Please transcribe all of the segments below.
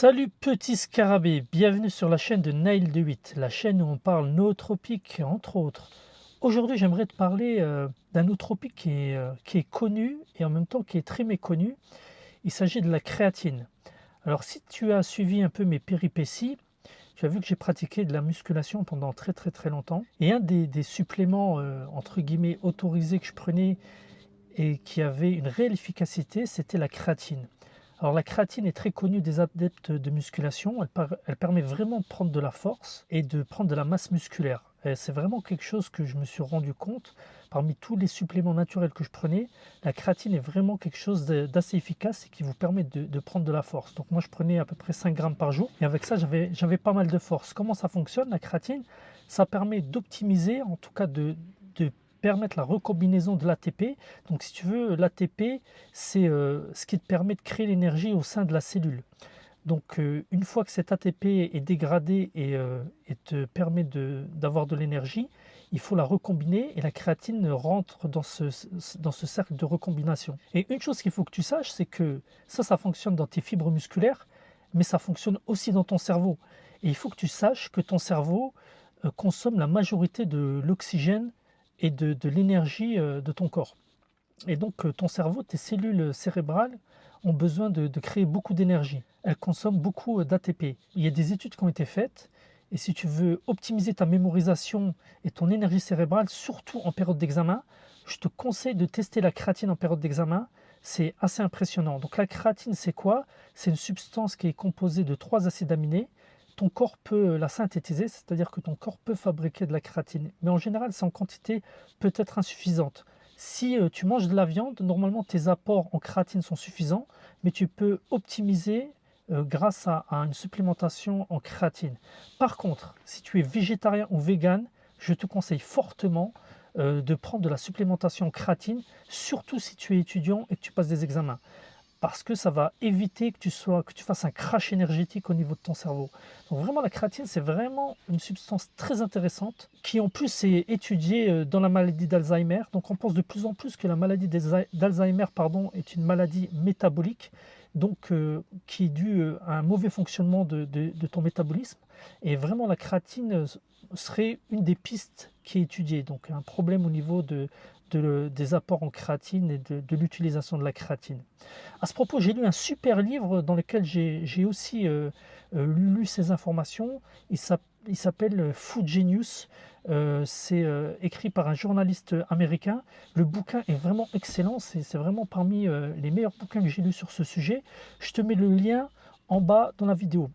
Salut petit scarabée, bienvenue sur la chaîne de Nail de 8, la chaîne où on parle nootropiques entre autres. Aujourd'hui j'aimerais te parler d'un nootropique qui est connu et en même temps qui est très méconnu. Il s'agit de la créatine. Alors si tu as suivi un peu mes péripéties, tu as vu que j'ai pratiqué de la musculation pendant très longtemps. Et un des suppléments entre guillemets autorisés que je prenais et qui avait une réelle efficacité, c'était la créatine. Alors la créatine est très connue des adeptes de musculation, elle permet vraiment de prendre de la force et de prendre de la masse musculaire. C'est vraiment quelque chose que je me suis rendu compte, parmi tous les suppléments naturels que je prenais, la créatine est vraiment quelque chose d'assez efficace et qui vous permet de prendre de la force. Donc moi je prenais à peu près 5 grammes par jour et avec ça j'avais pas mal de force. Comment ça fonctionne la créatine? Ça permet d'optimiser, en tout cas de permettre la recombinaison de l'ATP. Donc si tu veux, l'ATP, c'est ce qui te permet de créer l'énergie au sein de la cellule. Donc une fois que cet ATP est dégradé et te permet d'avoir de l'énergie, il faut la recombiner et la créatine rentre dans ce cercle de recombination. Et une chose qu'il faut que tu saches, c'est que ça fonctionne dans tes fibres musculaires, mais ça fonctionne aussi dans ton cerveau. Et il faut que tu saches que ton cerveau consomme la majorité de l'oxygène et de l'énergie de ton corps. Et donc ton cerveau, tes cellules cérébrales ont besoin de créer beaucoup d'énergie. Elles consomment beaucoup d'ATP. Il y a des études qui ont été faites et si tu veux optimiser ta mémorisation et ton énergie cérébrale, surtout en période d'examen, je te conseille de tester la créatine en période d'examen. C'est assez impressionnant. Donc la créatine, c'est quoi? C'est une substance qui est composée de 3 acides aminés. Ton corps peut la synthétiser, c'est-à-dire que ton corps peut fabriquer de la créatine. Mais en général, c'est en quantité peut-être insuffisante. Si tu manges de la viande, normalement tes apports en créatine sont suffisants, mais tu peux optimiser grâce à une supplémentation en créatine. Par contre, si tu es végétarien ou vegan, je te conseille fortement de prendre de la supplémentation en créatine, surtout si tu es étudiant et que tu passes des examens. Parce que ça va éviter que tu fasses un crash énergétique au niveau de ton cerveau. Donc vraiment la créatine, c'est vraiment une substance très intéressante qui en plus est étudiée dans la maladie d'Alzheimer. Donc on pense de plus en plus que la maladie d'Alzheimer est une maladie métabolique, donc qui est due à un mauvais fonctionnement de ton métabolisme. Et vraiment la créatine serait une des pistes qui est étudiée. Donc un problème au niveau des apports en créatine et de l'utilisation de la créatine. À ce propos, j'ai lu un super livre dans lequel j'ai aussi lu ces informations. Il s'appelle Food Genius. C'est écrit par un journaliste américain. Le bouquin est vraiment excellent. C'est vraiment parmi les meilleurs bouquins que j'ai lus sur ce sujet. Je te mets le lien en bas dans la vidéo.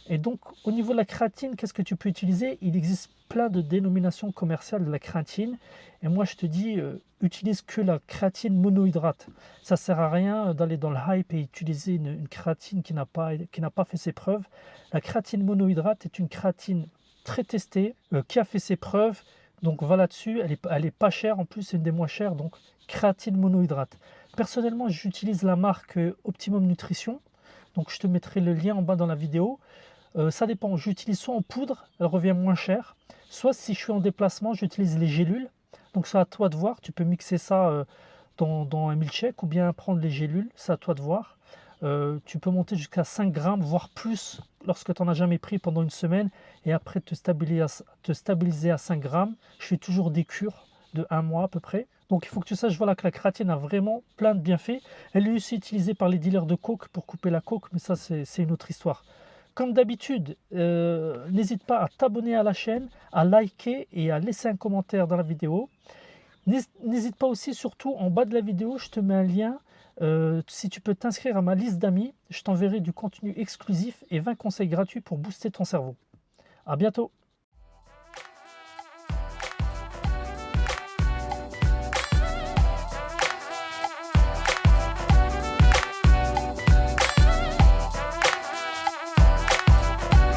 Et donc, au niveau de la créatine, qu'est-ce que tu peux utiliser? Il existe plein de dénominations commerciales de la créatine. Et moi, je te dis, utilise que la créatine monohydrate. Ça ne sert à rien d'aller dans le hype et utiliser une créatine qui n'a pas fait ses preuves. La créatine monohydrate est une créatine très testée, qui a fait ses preuves. Donc, va là-dessus. Elle est pas chère. En plus, c'est une des moins chères. Donc, créatine monohydrate. Personnellement, j'utilise la marque Optimum Nutrition. Donc, je te mettrai le lien en bas dans la vidéo. Ça dépend, j'utilise soit en poudre, elle revient moins cher, soit si je suis en déplacement, j'utilise les gélules. Donc c'est à toi de voir, tu peux mixer ça dans un milkshake ou bien prendre les gélules, c'est à toi de voir. Tu peux monter jusqu'à 5 grammes, voire plus, lorsque tu n'en as jamais pris pendant une semaine, et après te stabiliser à 5 grammes. Je fais toujours des cures de 1 mois à peu près. Donc il faut que tu saches voilà, que la créatine a vraiment plein de bienfaits. Elle est aussi utilisée par les dealers de coke pour couper la coke, mais ça c'est une autre histoire. Comme d'habitude, n'hésite pas à t'abonner à la chaîne, à liker et à laisser un commentaire dans la vidéo. N'hésite pas aussi, surtout en bas de la vidéo, je te mets un lien. Si tu peux t'inscrire à ma liste d'amis, je t'enverrai du contenu exclusif et 20 conseils gratuits pour booster ton cerveau. À bientôt!